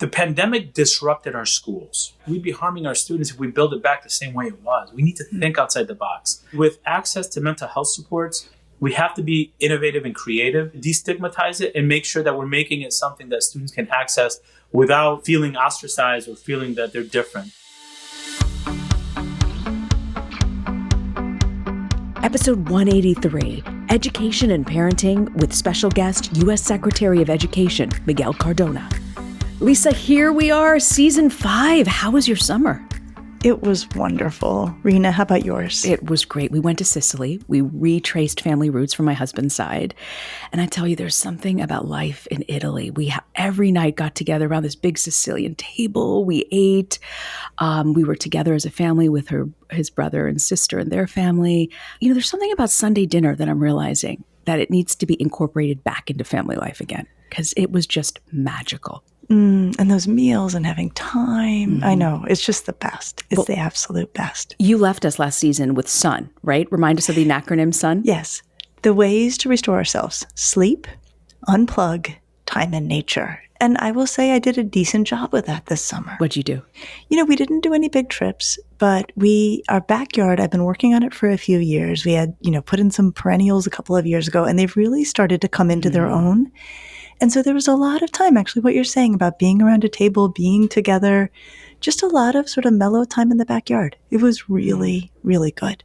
The pandemic disrupted our schools. We'd be harming our students if we build it back the same way it was. We need to think outside the box. With access to mental health supports, we have to be innovative and creative, destigmatize it, and make sure that we're making it something that students can access without feeling ostracized or feeling that they're different. Episode 183, Education and Parenting, with special guest, U.S. Secretary of Education, Miguel Cardona. Lisa, here we are, season 5. How was your summer? It was wonderful. Reena, how about yours? It was great. We went to Sicily. We retraced family roots from my husband's side. And I tell you, there's something about life in Italy. We every night got together around this big Sicilian table. We ate. We were together as a family with his brother and sister and their family. You know, there's something about Sunday dinner that I'm realizing that it needs to be incorporated back into family life again, because it was just magical. And those meals and having time. I know. It's just the best. It's the absolute best. You left us last season with SUN, right? Remind us of the acronym SUN. Yes. The ways to restore ourselves: sleep, unplug, time, and nature. And I will say I did a decent job with that this summer. What'd you do? You know, we didn't do any big trips, but our backyard, I've been working on it for a few years. We had, put in some perennials a couple of years ago, and they've really started to come into their own. And so there was a lot of time, actually, what you're saying about being around a table, being together, just a lot of sort of mellow time in the backyard. It was really, really good.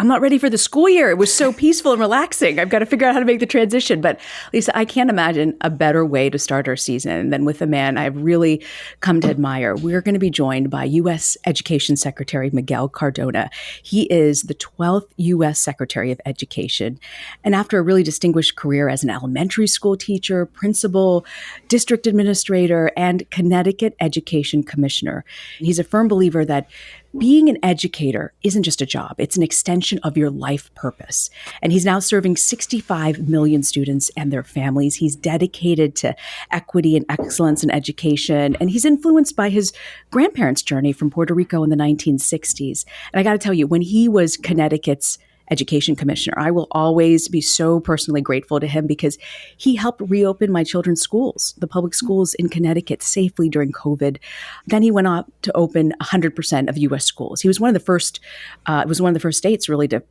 I'm not ready for the school year. It was so peaceful and relaxing. I've got to figure out how to make the transition. But Lisa, I can't imagine a better way to start our season than with a man I've really come to admire. We're going to be joined by U.S. Education Secretary Miguel Cardona. He is the 12th U.S. Secretary of Education. And after a really distinguished career as an elementary school teacher, principal, district administrator, and Connecticut Education Commissioner, he's a firm believer that being an educator isn't just a job. It's an extension of your life purpose. And he's now serving 65 million students and their families. He's dedicated to equity and excellence in education. And he's influenced by his grandparents' journey from Puerto Rico in the 1960s. And I got to tell you, when he was Connecticut's Education Commissioner, I will always be so personally grateful to him because he helped reopen my children's schools, the public schools in Connecticut, safely during COVID. Then he went on to open 100% of U.S. schools. He was one of the first, it was one of the first states really to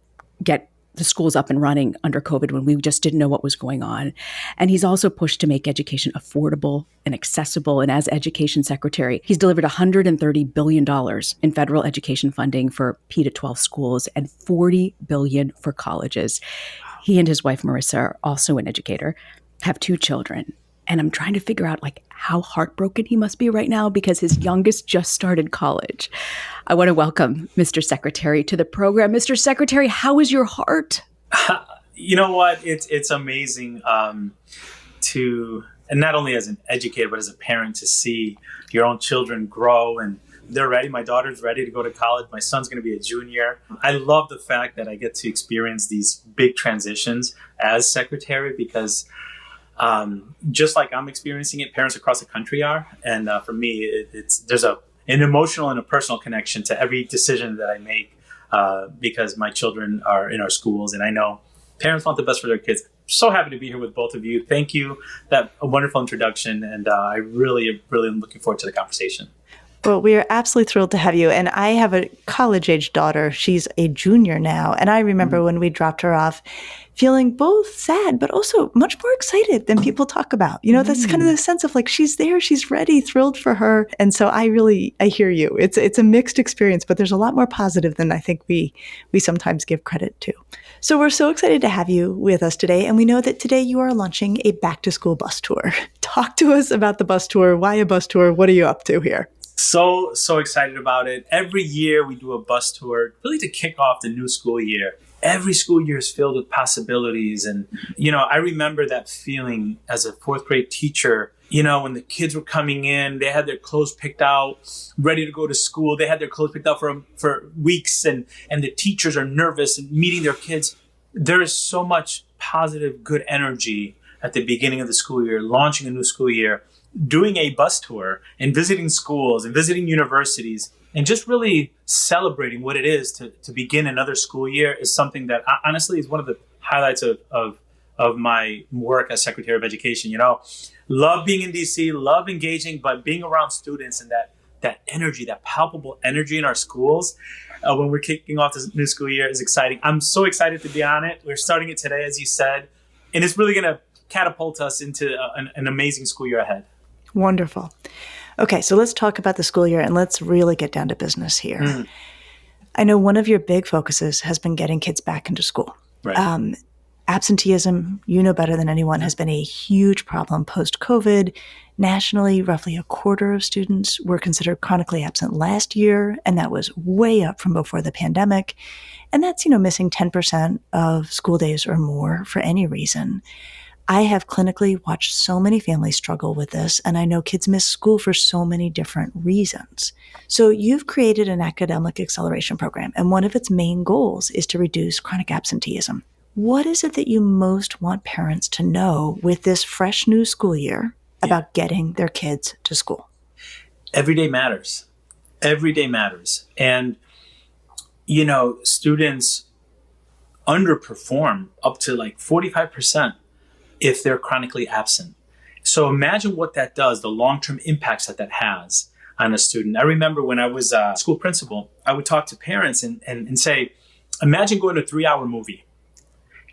get the schools up and running under COVID when we just didn't know what was going on. And he's also pushed to make education affordable and accessible. And as education secretary, he's delivered $130 billion in federal education funding for P to 12 schools and $40 billion for colleges. He and his wife, Marissa, are also an educator, have 2 children. And I'm trying to figure out how heartbroken he must be right now because his youngest just started college. I want to welcome Mr. Secretary to the program. Mr. Secretary, how is your heart? You know what? It's amazing to, and not only as an educator, but as a parent, to see your own children grow and they're ready. My daughter's ready to go to college. My son's going to be a junior. I love the fact that I get to experience these big transitions as secretary because just like I'm experiencing it, parents across the country are. And for me, there's an emotional and a personal connection to every decision that I make because my children are in our schools. And I know parents want the best for their kids. So happy to be here with both of you. Thank you. That a wonderful introduction. And I really am looking forward to the conversation. Well, we are absolutely thrilled to have you. And I have a college-age daughter. She's a junior now. And I remember when we dropped her off, feeling both sad, but also much more excited than people talk about. That's kind of the sense of she's there, she's ready, thrilled for her. And so I hear you. It's a mixed experience, but there's a lot more positive than I think we sometimes give credit to. So we're so excited to have you with us today. And we know that today you are launching a back-to-school bus tour. Talk to us about the bus tour. Why a bus tour? What are you up to here? So excited about it. Every year we do a bus tour, really to kick off the new school year. Every school year is filled with possibilities. And, I remember that feeling as a 4th grade teacher, when the kids were coming in, they had their clothes picked out, ready to go to school. They had their clothes picked out for weeks and the teachers are nervous and meeting their kids. There is so much positive, good energy at the beginning of the school year, launching a new school year, doing a bus tour and visiting schools and visiting universities and just really celebrating what it is to begin another school year is something that honestly is one of the highlights of of my work as Secretary of Education. Love being in DC, love engaging, but being around students and that energy, that palpable energy in our schools when we're kicking off this new school year is exciting. I'm so excited to be on it. We're starting it today, as you said, and it's really going to catapult us into an amazing school year ahead. Wonderful. Okay, so let's talk about the school year and let's really get down to business here. I know one of your big focuses has been getting kids back into school. Right. Absenteeism, you know better than anyone, has been a huge problem post-COVID. Nationally, roughly a quarter of students were considered chronically absent last year, and that was way up from before the pandemic. And that's, missing 10% of school days or more for any reason. I have clinically watched so many families struggle with this, and I know kids miss school for so many different reasons. So you've created an academic acceleration program, and one of its main goals is to reduce chronic absenteeism. What is it that you most want parents to know with this fresh new school year about getting their kids to school? Every day matters. Every day matters. And, students underperform up to like 45% if they're chronically absent. So imagine what that does, the long-term impacts that has on a student. I remember when I was a school principal, I would talk to parents and say, imagine going to a 3-hour movie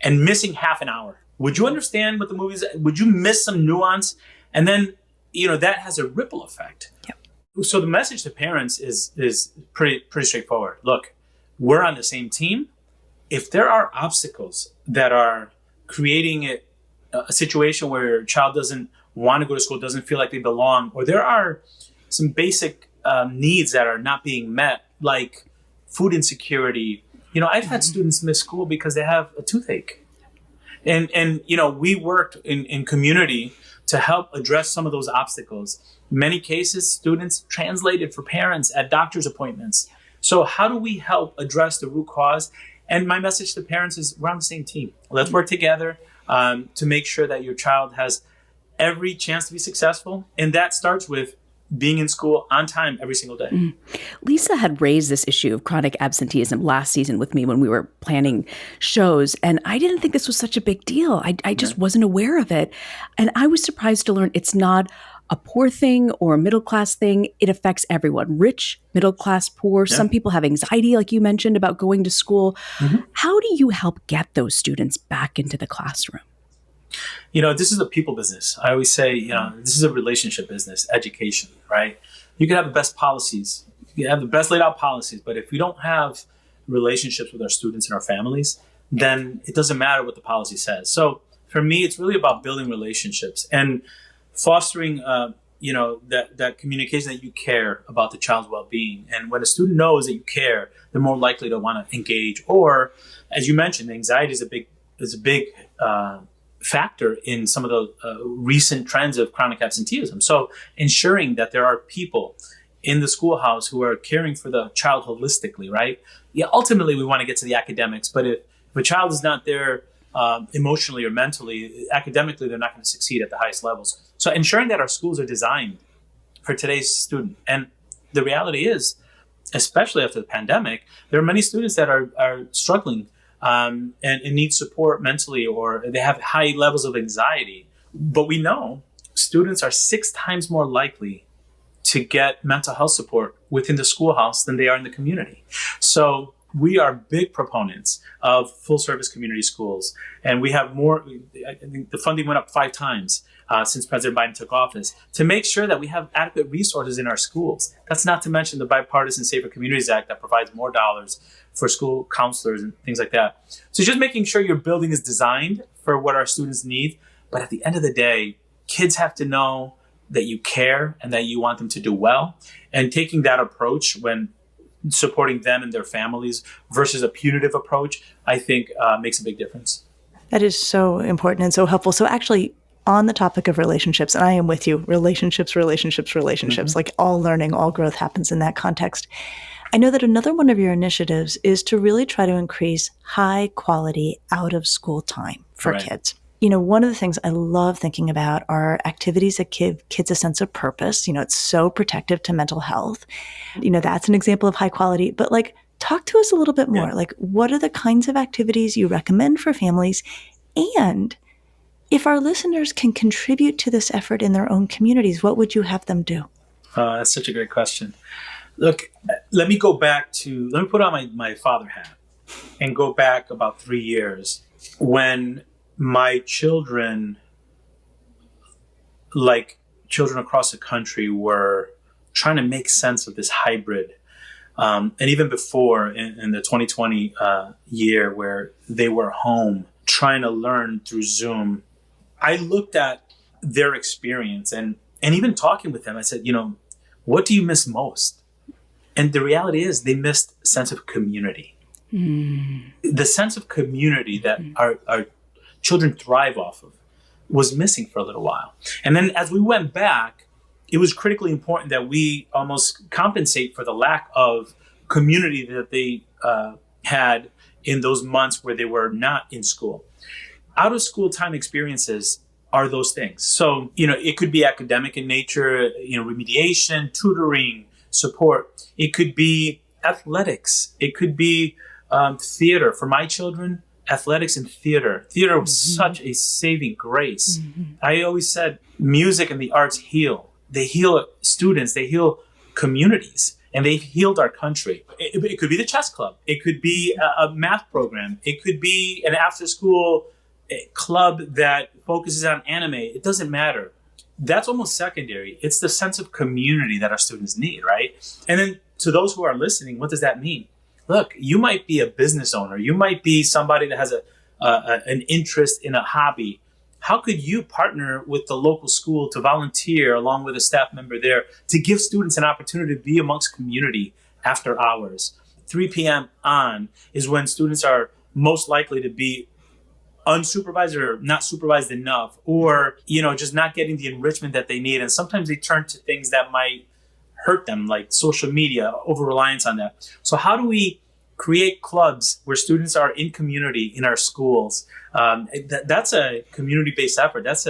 and missing half an hour. Would you understand what the movie is? Would you miss some nuance? And then, that has a ripple effect. Yep. So the message to parents is pretty straightforward. Look, we're on the same team. If there are obstacles that are creating a situation where your child doesn't want to go to school, doesn't feel like they belong, or there are some basic needs that are not being met, like food insecurity. I've had students miss school because they have a toothache. And we worked in community to help address some of those obstacles. In many cases, students translated for parents at doctor's appointments. So how do we help address the root cause? And my message to parents is we're on the same team. Let's work together to make sure that your child has every chance to be successful. And that starts with being in school on time every single day. Lisa had raised this issue of chronic absenteeism last season with me when we were planning shows, and I didn't think this was such a big deal. I just wasn't aware of it. And I was surprised to learn it's not a poor thing or a middle-class thing. It affects everyone, rich, middle-class, poor. Yeah. Some people have anxiety, like you mentioned, about going to school. How do you help get those students back into the classroom? This is a people business. I always say, this is a relationship business, education, right? You can have the best policies. You can have the best laid out policies, but if we don't have relationships with our students and our families, then it doesn't matter what the policy says. So for me, it's really about building relationships and fostering, that communication that you care about the child's well-being. And when a student knows that you care, they're more likely to want to engage. Or, as you mentioned, anxiety is a big factor in some of the recent trends of chronic absenteeism. So ensuring that there are people in the schoolhouse who are caring for the child holistically, right? Yeah, ultimately we want to get to the academics, but if a child is not there emotionally or mentally, academically, they're not going to succeed at the highest levels. So ensuring that our schools are designed for today's student. And the reality is, especially after the pandemic, there are many students that are struggling and need support mentally, or they have high levels of anxiety. But we know students are 6 times more likely to get mental health support within the schoolhouse than they are in the community. So we are big proponents of full service community schools. And we have more, I think the funding went up 5 times since President Biden took office, to make sure that we have adequate resources in our schools. That's not to mention the Bipartisan Safer Communities Act that provides more dollars for school counselors and things like that. So just making sure your building is designed for what our students need. But at the end of the day, kids have to know that you care and that you want them to do well. And taking that approach when supporting them and their families versus a punitive approach, I think makes a big difference. That is so important and so helpful. So actually, on the topic of relationships, and I am with you, relationships, like all learning, all growth happens in that context. I know that another one of your initiatives is to really try to increase high quality out of school time for kids. One of the things I love thinking about are activities that give kids a sense of purpose. It's so protective to mental health. That's an example of high quality, but talk to us a little bit more. What are the kinds of activities you recommend for families, and If our listeners can contribute to this effort in their own communities, what would you have them do? That's such a great question. Look, let me put on my father hat and go back about 3 years when my children, like children across the country, were trying to make sense of this hybrid. And even before in the 2020 year where they were home trying to learn through Zoom, I looked at their experience and even talking with them, I said, what do you miss most? And the reality is they missed a sense of community. The sense of community that our children thrive off of was missing for a little while. And then as we went back, it was critically important that we almost compensate for the lack of community that they had in those months where they were not in school. Out of school time experiences are those things. So, it could be academic in nature, remediation, tutoring, support. It could be athletics. It could be theater. For my children, athletics and theater. Theater was such a saving grace. I always said music and the arts heal. They heal students. They heal communities. And they healed our country. It could be the chess club. It could be a math program. It could be an after-school club that focuses on anime. It doesn't matter. That's almost secondary. It's the sense of community that our students need, right? And then to those who are listening, what does that mean? Look, you might be a business owner. You might be somebody that has an interest in a hobby. How could you partner with the local school to volunteer along with a staff member there to give students an opportunity to be amongst community after hours? 3 p.m. on is when students are most likely to be unsupervised or not supervised enough, or, just not getting the enrichment that they need. And sometimes they turn to things that might hurt them, like social media, over-reliance on that. So how do we create clubs where students are in community in our schools? That's a community-based effort. That's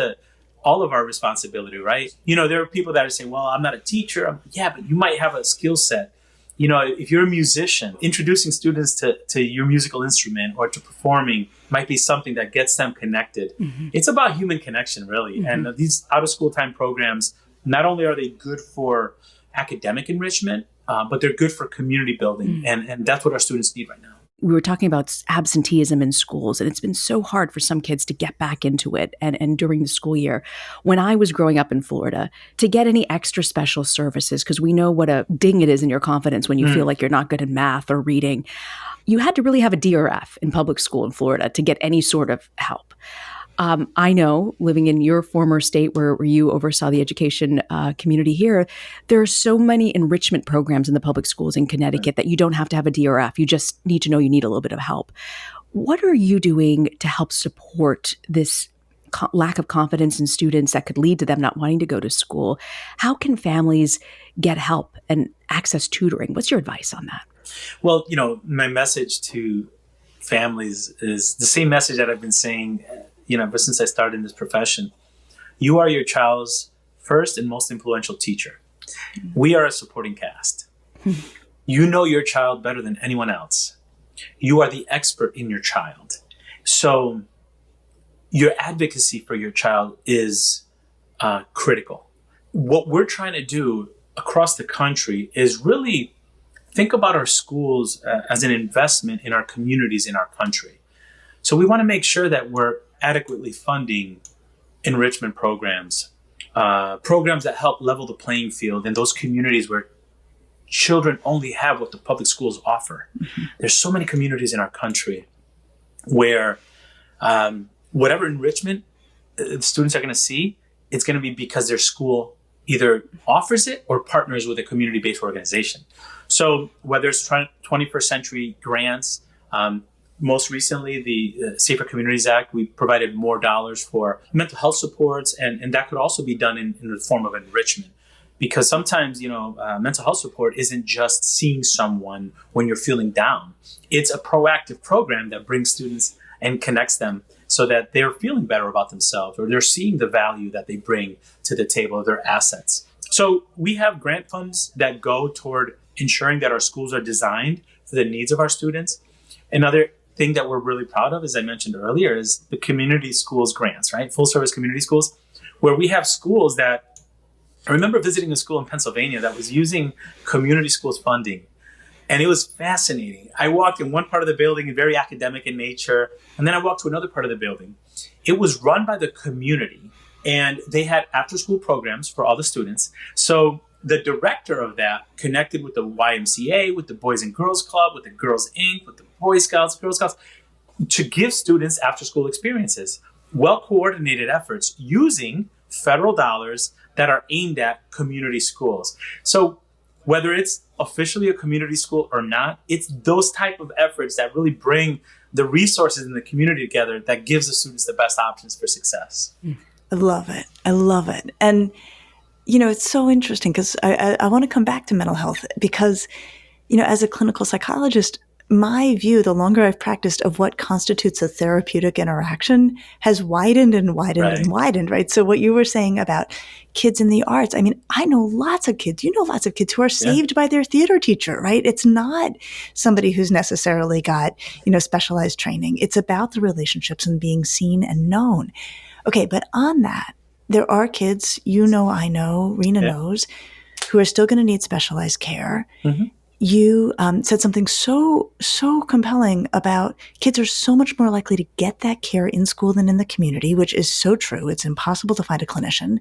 all of our responsibility, right? There are people that are saying, well, I'm not a teacher. Yeah, but you might have a skill set. If you're a musician, introducing students to your musical instrument or to performing might be something that gets them connected. It's about human connection, really. And these out-of-school time programs, not only are they good for academic enrichment, but they're good for community building. And that's what our students need right now. We were talking about absenteeism in schools, and it's been so hard for some kids to get back into it. And during the school year, when I was growing up in Florida, to get any extra special services, because we know what a ding it is in your confidence when you feel like you're not good at math or reading, you had to really have a D or F in public school in Florida to get any sort of help. I know, living in your former state where you oversaw the education community here, there are so many enrichment programs in the public schools in Connecticut that you don't have to have a D or F. You just need to know you need a little bit of help. What are you doing to help support this lack of confidence in students that could lead to them not wanting to go to school? How can families get help and access tutoring? What's your advice on that? Well, my message to families is the same message that I've been saying ever since I started in this profession. You are your child's first and most influential teacher. We are a supporting cast. You know your child better than anyone else. You are the expert in your child. So your advocacy for your child is critical. What we're trying to do across the country is really think about our schools as an investment in our communities in our country. So we want to make sure that we're adequately funding enrichment programs, programs that help level the playing field in those communities where children only have what the public schools offer. There's so many communities in our country where whatever enrichment the students are going to see, it's going to be because their school either offers it or partners with a community-based organization. So whether it's 21st century grants, most recently, the Safer Communities Act, we provided more dollars for mental health supports, and that could also be done in the form of enrichment. Because sometimes, mental health support isn't just seeing someone when you're feeling down. It's a proactive program that brings students and connects them so that they're feeling better about themselves or they're seeing the value that they bring to the table, their assets. So we have grant funds that go toward ensuring that our schools are designed for the needs of our students. Another thing that we're really proud of, as I mentioned earlier, is the community schools grants, right? Full service community schools, where we have schools that, I remember visiting a school in Pennsylvania that was using community schools funding. And it was fascinating. I walked in one part of the building, very academic in nature, and then I walked to another part of the building. It was run by the community, and they had after-school programs for all the students. So the director of that connected with the YMCA, with the Boys and Girls Club, with the Girls Inc., with the Boy Scouts, Girl Scouts, to give students after-school experiences. Well-coordinated efforts using federal dollars that are aimed at community schools. So whether it's officially a community school or not, it's those type of efforts that really bring the resources in the community together that gives the students the best options for success. I love it. I love it. And, you know, it's so interesting because I want to come back to mental health because, you know, as a clinical psychologist, my view, the longer I've practiced, of what constitutes a therapeutic interaction has widened and widened and widened, right? So what you were saying about kids in the arts, I mean, I know lots of kids, you know, lots of kids who are saved by their theater teacher, right? It's not somebody who's necessarily got, you know, specialized training. It's about the relationships and being seen and known. Okay, but on that, there are kids, you know, I know, Reena knows, who are still going to need specialized care. Mm-hmm. You said something so compelling about kids are so much more likely to get that care in school than in the community, which is so true. It's impossible to find a clinician.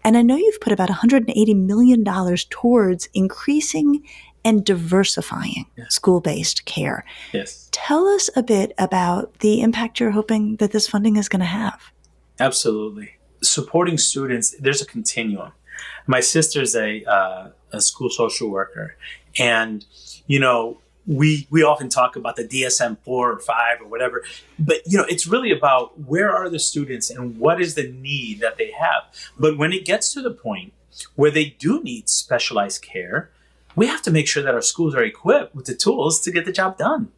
And I know you've put about $180 million towards increasing and diversifying school-based care. Yes. Tell us a bit about the impact you're hoping that this funding is going to have. Absolutely. Supporting students, there's a continuum. My sister's a school social worker. And, you know, we often talk about the DSM 4 or 5 or whatever, but, you know, it's really about where are the students and what is the need that they have. But when it gets to the point where they do need specialized care, we have to make sure that our schools are equipped with the tools to get the job done.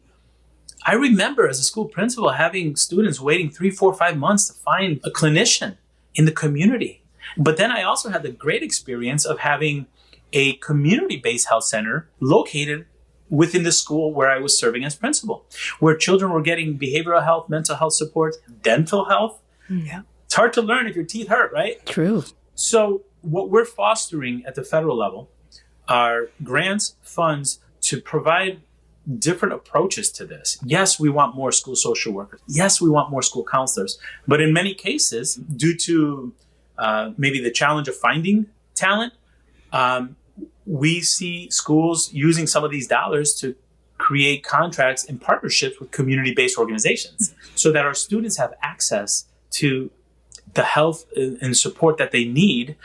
I remember as a school principal having students waiting 3, 4, 5 months to find a clinician in the community. But then I also had the great experience of having a community-based health center located within the school where I was serving as principal, where children were getting behavioral health, mental health support, dental health. Yeah. It's hard to learn if your teeth hurt, right? True. So what we're fostering at the federal level are grants, funds to provide different approaches to this. Yes, we want more school social workers. Yes, we want more school counselors. But in many cases, due to maybe the challenge of finding talent, we see schools using some of these dollars to create contracts and partnerships with community-based organizations so that our students have access to the health and support that they need,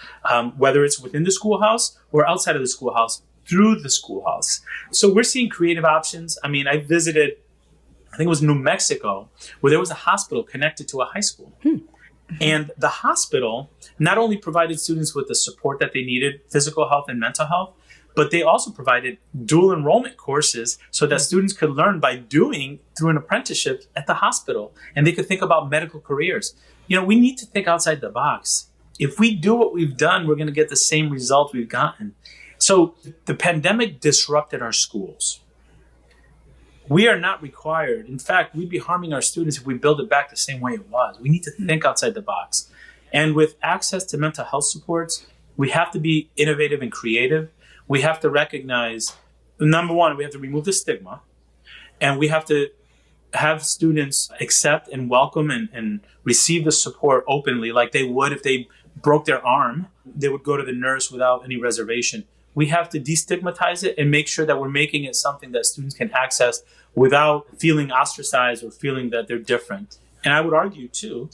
whether it's within the schoolhouse or outside of the schoolhouse, through the schoolhouse. So we're seeing creative options. I mean, I visited, I think it was New Mexico, where there was a hospital connected to a high school. And the hospital not only provided students with the support that they needed, physical health and mental health, but they also provided dual enrollment courses so that students could learn by doing through an apprenticeship at the hospital. And they could think about medical careers. You know, we need to think outside the box. If we do what we've done, we're going to get the same result we've gotten. So the pandemic disrupted our schools. We are not required. In fact, we'd be harming our students if we build it back the same way it was. We need to think outside the box. And with access to mental health supports, we have to be innovative and creative. We have to recognize, number one, we have to remove the stigma. And we have to have students accept and welcome and receive the support openly, like they would if they broke their arm. They would go to the nurse without any reservation. We have to destigmatize it and make sure that we're making it something that students can access without feeling ostracized or feeling that they're different. And I would argue, too,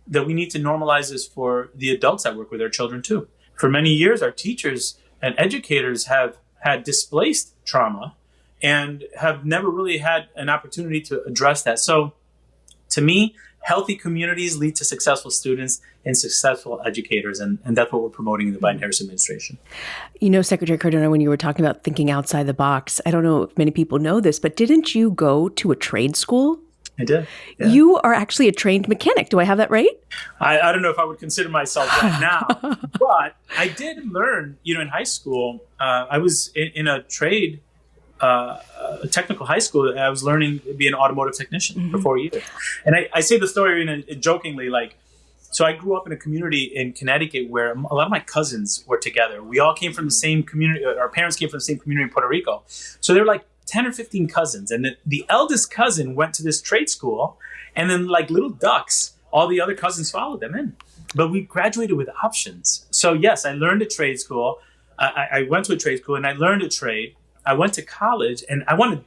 that we need to normalize this for the adults that work with our children, too. For many years, our teachers and educators have had displaced trauma and have never really had an opportunity to address that. So, to me, healthy communities lead to successful students and successful educators. And that's what we're promoting in the Biden-Harris administration. You know, Secretary Cardona, when you were talking about thinking outside the box, I don't know if many people know this, but didn't you go to a trade school? I did. Yeah. You are actually a trained mechanic. Do I have that right? I don't know if I would consider myself that now, but I did learn, you know, in high school, I was in a trade a technical high school, I was learning to be an automotive technician for 4 years. And I say the story jokingly, like, so I grew up in a community in Connecticut where a lot of my cousins were together. We all came from the same community. Our parents came from the same community in Puerto Rico. So there were like 10 or 15 cousins. And the eldest cousin went to this trade school. And then like little ducks, all the other cousins followed them in. But we graduated with options. So yes, I learned at trade school. I went to a trade school and I learned a trade. I went to college and I want to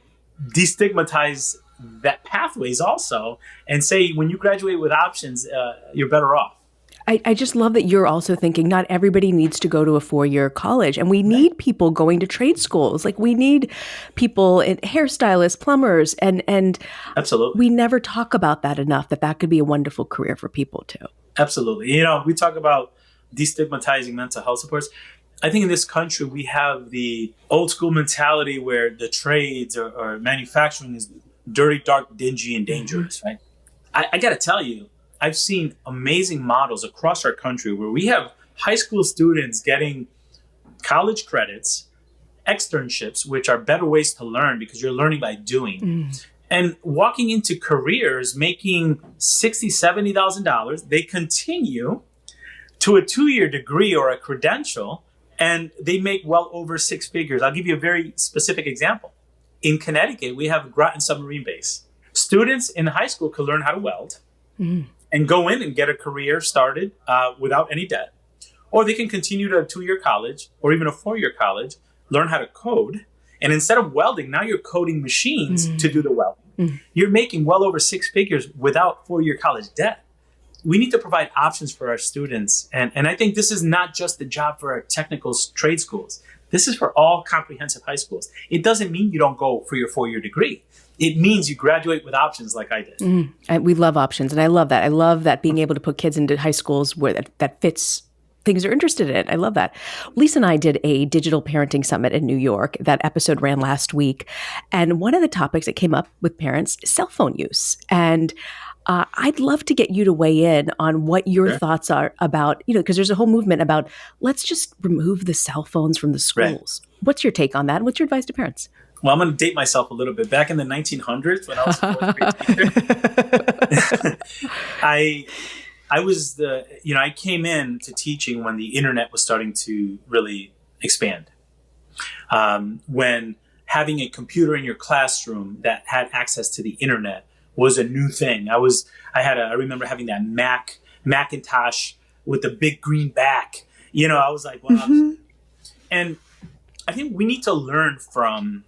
destigmatize that pathways also and say when you graduate with options, you're better off. I just love that you're also thinking not everybody needs to go to a 4-year college, and we need people going to trade schools. Like we need people in hairstylists, plumbers, and absolutely. We never talk about that enough, that could be a wonderful career for people too. Absolutely. You know, we talk about destigmatizing mental health supports. I think in this country, we have the old school mentality where the trades or manufacturing is dirty, dark, dingy, and dangerous, right? I got to tell you, I've seen amazing models across our country where we have high school students getting college credits, externships, which are better ways to learn because you're learning by doing, and walking into careers making $60,000, $70,000. They continue to a 2-year degree or a credential, and they make well over 6 figures. I'll give you a very specific example. In Connecticut, we have a Groton submarine base. Students in high school could learn how to weld and go in and get a career started without any debt. Or they can continue to a 2-year college or even a 4-year college, learn how to code. And instead of welding, now you're coding machines to do the welding. You're making well over 6 figures without 4-year college debt. We need to provide options for our students. And I think this is not just the job for our technical trade schools. This is for all comprehensive high schools. It doesn't mean you don't go for your 4-year degree. It means you graduate with options like I did. We love options. And I love that. I love that being able to put kids into high schools where that fits things they're interested in. I love that. Lisa and I did a digital parenting summit in New York. That episode ran last week. And one of the topics that came up with parents is cell phone use. And I'd love to get you to weigh in on what your thoughts are about, because there's a whole movement about let's just remove the cell phones from the schools. Right. What's your take on that? What's your advice to parents? Well, I'm going to date myself a little bit. Back in the 1900s, when I was a 4th grade teacher, I was I came in to teaching when the internet was starting to really expand. When having a computer in your classroom that had access to the internet was a new thing. I remember having that Macintosh with the big green back. I was like, wow. And I think we need to learn from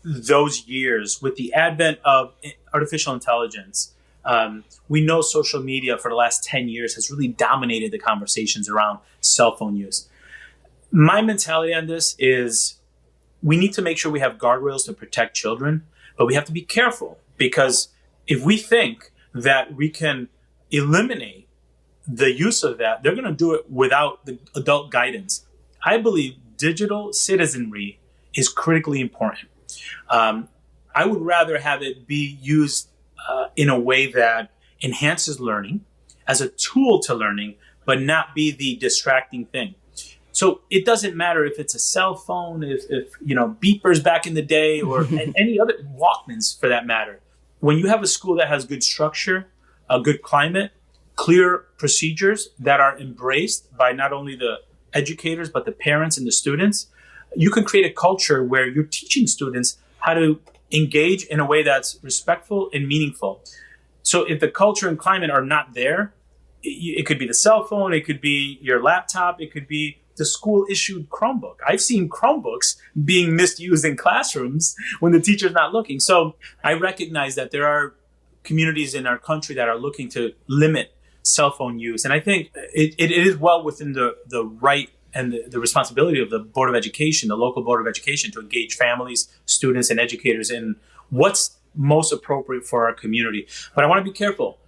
those years with the advent of artificial intelligence. We know social media for the last 10 years has really dominated the conversations around cell phone use. My mentality on this is we need to make sure we have guardrails to protect children, but we have to be careful because if we think that we can eliminate the use of that, they're going to do it without the adult guidance. I believe digital citizenry is critically important. I would rather have it be used in a way that enhances learning as a tool to learning, but not be the distracting thing. So it doesn't matter if it's a cell phone, if beepers back in the day, or any other Walkmans for that matter. When you have a school that has good structure, a good climate, clear procedures that are embraced by not only the educators, but the parents and the students, you can create a culture where you're teaching students how to engage in a way that's respectful and meaningful. So if the culture and climate are not there, it could be the cell phone, it could be your laptop, it could be the school-issued Chromebook. I've seen Chromebooks being misused in classrooms when the teacher's not looking. So I recognize that there are communities in our country that are looking to limit cell phone use. And I think it is well within the right and the responsibility of the Board of Education, the local Board of Education, to engage families, students, and educators in what's most appropriate for our community. But I want to be careful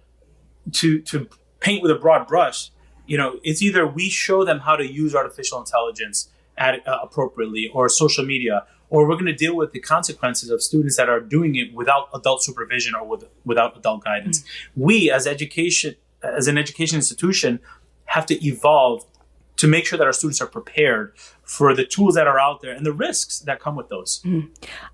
to paint with a broad brush. It's either we show them how to use artificial intelligence appropriately or social media, or we're going to deal with the consequences of students that are doing it without adult supervision or without adult guidance. We, as an education institution, have to evolve to make sure that our students are prepared for the tools that are out there and the risks that come with those.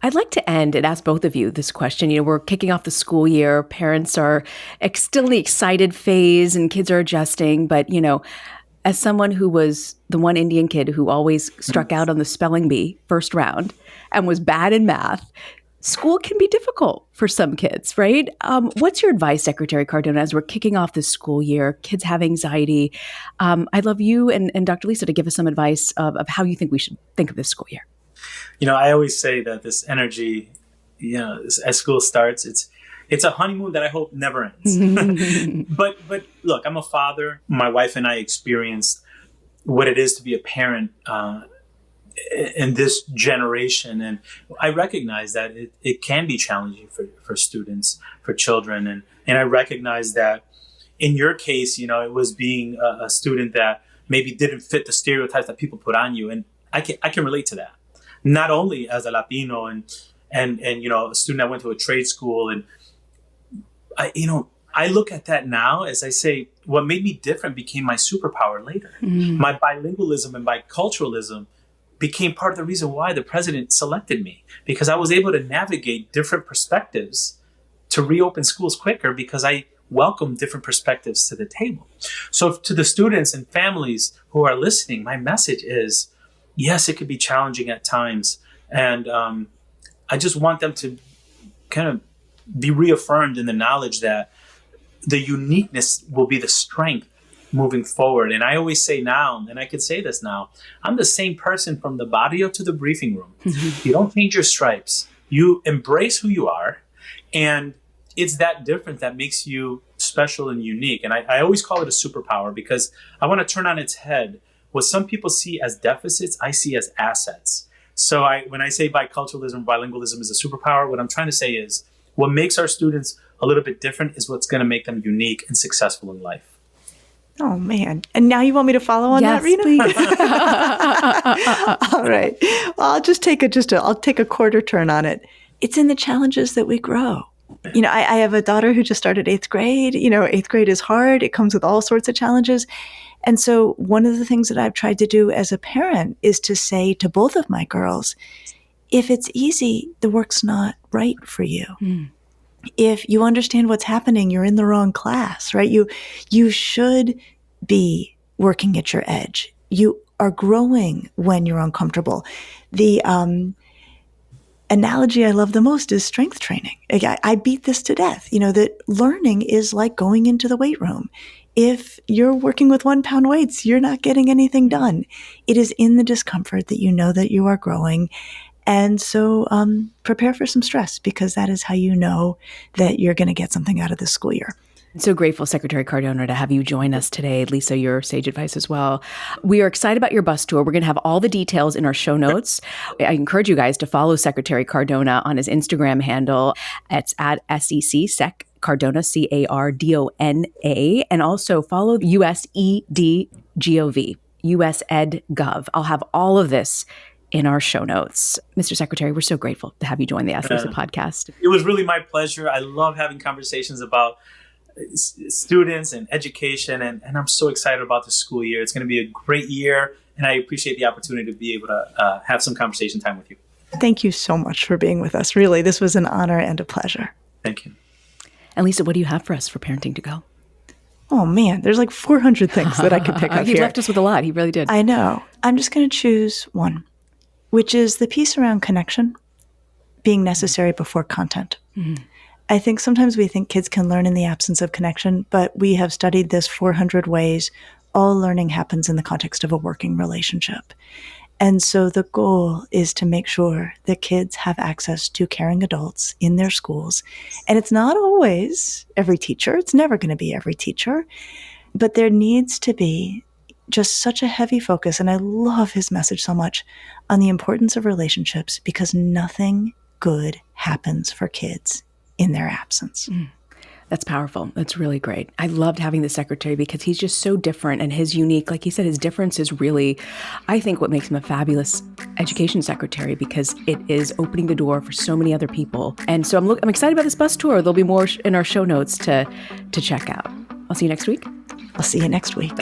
I'd like to end and ask both of you this question. We're kicking off the school year. Parents are still in the excited phase and kids are adjusting. But, as someone who was the one Indian kid who always struck out on the spelling bee first round and was bad in math, school can be difficult for some kids, right? What's your advice, Secretary Cardona, as we're kicking off this school year, kids have anxiety? I'd love you and Dr. Lisa to give us some advice of how you think we should think of this school year. I always say that this energy, as school starts, it's a honeymoon that I hope never ends. But look, I'm a father. My wife and I experienced what it is to be a parent in this generation. And I recognize that it can be challenging for students, for children. And I recognize that in your case, it was being a student that maybe didn't fit the stereotypes that people put on you. And I can relate to that. Not only as a Latino and a student that went to a trade school. And I look at that now as I say, what made me different became my superpower later. My bilingualism and biculturalism became part of the reason why the president selected me, because I was able to navigate different perspectives to reopen schools quicker because I welcomed different perspectives to the table. So to the students and families who are listening, my message is, yes, it could be challenging at times. And I just want them to kind of be reaffirmed in the knowledge that the uniqueness will be the strength moving forward. And I always say now, and I can say this now, I'm the same person from the barrio to the briefing room. You don't change your stripes. You embrace who you are. And it's that different that makes you special and unique. And I always call it a superpower because I want to turn on its head what some people see as deficits, I see as assets. So when I say biculturalism, bilingualism is a superpower, what I'm trying to say is what makes our students a little bit different is what's going to make them unique and successful in life. Oh, man. And now you want me to follow on that, Reena? Please. All right. Well, I'll just take I'll take a quarter turn on it. It's in the challenges that we grow. I have a daughter who just started 8th grade. 8th grade is hard. It comes with all sorts of challenges. And so one of the things that I've tried to do as a parent is to say to both of my girls, if it's easy, the work's not right for you. If you understand what's happening, you're in the wrong class, right? You should be working at your edge. You are growing when you're uncomfortable. The analogy I love the most is strength training. I beat this to death, that learning is like going into the weight room. If you're working with 1 pound weights, you're not getting anything done. It is in the discomfort that you know that you are growing. And so prepare for some stress because that is how you know that you're going to get something out of this school year. I'm so grateful, Secretary Cardona, to have you join us today. Lisa, your sage advice as well. We are excited about your bus tour. We're going to have all the details in our show notes. I encourage you guys to follow Secretary Cardona on his Instagram handle. It's at SEC Cardona, Cardona, and also follow USEDGOV, USEdGov. I'll have all of this in our show notes. Mr. Secretary, we're so grateful to have you join the Ask Lisa podcast. It was really my pleasure. I love having conversations about students and education, and I'm so excited about the school year. It's going to be a great year, and I appreciate the opportunity to be able to have some conversation time with you. Thank you so much for being with us. Really, this was an honor and a pleasure. Thank you. And Lisa, what do you have for us for Parenting to Go? Oh, man, there's like 400 things that I could pick up He here. left us with a lot. He really did. I know. I'm just going to choose one, which is the piece around connection being necessary before content. Mm-hmm. I think sometimes we think kids can learn in the absence of connection, but we have studied this 400 ways. All learning happens in the context of a working relationship. And so the goal is to make sure that kids have access to caring adults in their schools. And it's not always every teacher. It's never going to be every teacher. But there needs to be just such a heavy focus, and I love his message so much, on the importance of relationships because nothing good happens for kids in their absence. That's powerful. That's really great. I loved having the secretary because he's just so different, and his unique, like he said, his difference is really, I think, what makes him a fabulous education secretary because it is opening the door for so many other people. And so I'm excited about this bus tour. There'll be more in our show notes to check out. I'll see you next week. I'll see you next week.